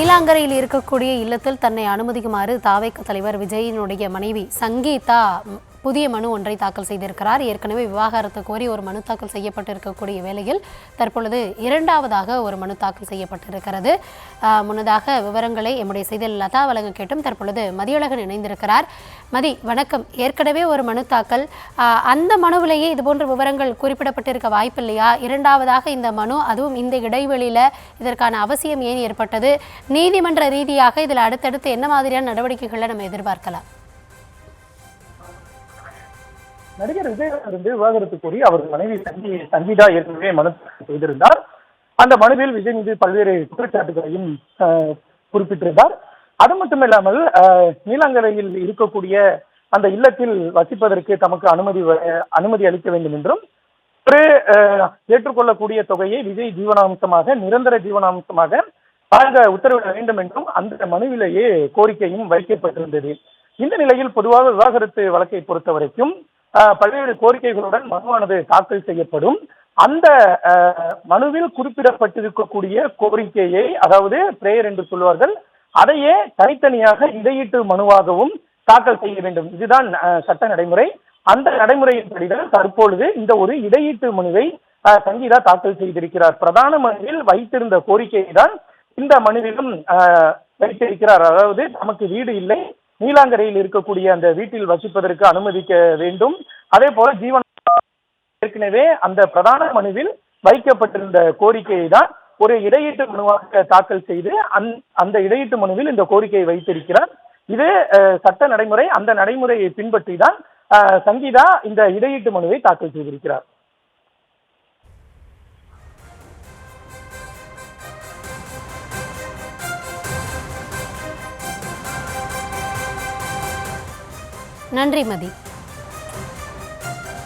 நீலாங்கரையில் இருக்கக்கூடிய இல்லத்தில் தன்னை அனுமதிக்குமாறு தாவேக தலைவர் விஜயினுடைய மனைவி சங்கீதா புதிய மனு ஒன்றை தாக்கல் செய்திருக்கிறார். ஏற்கனவே விவாகரத்து கோரி ஒரு மனு தாக்கல் செய்யப்பட்டிருக்கக்கூடிய வேளையில் தற்பொழுது இரண்டாவதாக ஒரு மனு தாக்கல் செய்யப்பட்டிருக்கிறது. முன்னதாக விவரங்களை எம்முடைய செய்தியில் லதா வழங்க கேட்டும் தற்பொழுது மதியழகன் இணைந்திருக்கிறார். மதி, வணக்கம். ஏற்கனவே ஒரு மனு தாக்கல், அந்த மனுவிலேயே இதுபோன்ற விவரங்கள் குறிப்பிடப்பட்டிருக்க வாய்ப்பில்லையா? இரண்டாவதாக இந்த மனு, அதுவும் இந்த இடைவெளியில் இதற்கான அவசியம் ஏன் ஏற்பட்டது? நீதிமன்ற ரீதியாக இதில் அடுத்தடுத்து என்ன மாதிரியான நடவடிக்கைகளை நம்ம எதிர்பார்க்கலாம்? நடிகர் விஜயிலிருந்து விவாகரத்து கோரி அவர் மனைவி சங்கீதா ஏற்கனவே மனு செய்திருந்தார். அந்த மனுவில் விஜய் மீது பல்வேறு குற்றச்சாட்டுகளையும் குறிப்பிட்டிருந்தார். அது மட்டுமில்லாமல் நீலாங்கரையில் இருக்கக்கூடிய அந்த இல்லத்தில் வசிப்பதற்கு தமக்கு அனுமதி அளிக்க வேண்டும் என்றும், ஒரு ஏற்றுக்கொள்ளக்கூடிய தொகையை விஜய் ஜீவனாம்சமாக, நிரந்தர ஜீவனாம்சமாக வழங்க உத்தரவிட வேண்டும் என்றும் அந்த மனுவிலேயே கோரிக்கையும் வைக்கப்பட்டிருந்தது. இந்த நிலையில் பொதுவாக விவாகரத்து வழக்கை பொறுத்த வரைக்கும் பல்வேறு கோரிக்கைகளுடன் மனுவானது தாக்கல் செய்யப்படும். அந்த மனுவில் குறிப்பிடப்பட்டிருக்கக்கூடிய கோரிக்கையை, அதாவது பிரேயர் என்று சொல்வார்கள், அதையே தனித்தனியாக இடையீட்டு மனுவாகவும் தாக்கல் செய்ய வேண்டும். இதுதான் சட்ட நடைமுறை. அந்த நடைமுறையின்படிதான் தற்பொழுது இந்த ஒரு இடையீட்டு மனுவை சங்கீதா தாக்கல் செய்திருக்கிறார். பிரதான மனுவில் வைத்திருந்த கோரிக்கையை தான் இந்த மனுவிலும் வைத்திருக்கிறார். அதாவது நமக்கு வீடு இல்லை, நீலாங்கரையில் இருக்கக்கூடிய அந்த வீட்டில் வசிப்பதற்கு அனுமதிக்க வேண்டும். அதே போல ஏற்கனவே அந்த பிரதான மனுவில் வைக்கப்பட்டிருந்த கோரிக்கையை தான் ஒரு இடையீட்டு மனுவாக தாக்கல் செய்து அந்த இடையீட்டு மனுவில் இந்த கோரிக்கையை வைத்திருக்கிறார். இது சட்ட நடைமுறை. அந்த நடைமுறையை பின்பற்றி தான் சங்கீதா இந்த இடையீட்டு மனுவை தாக்கல் செய்திருக்கிறார். நன்றி மதி.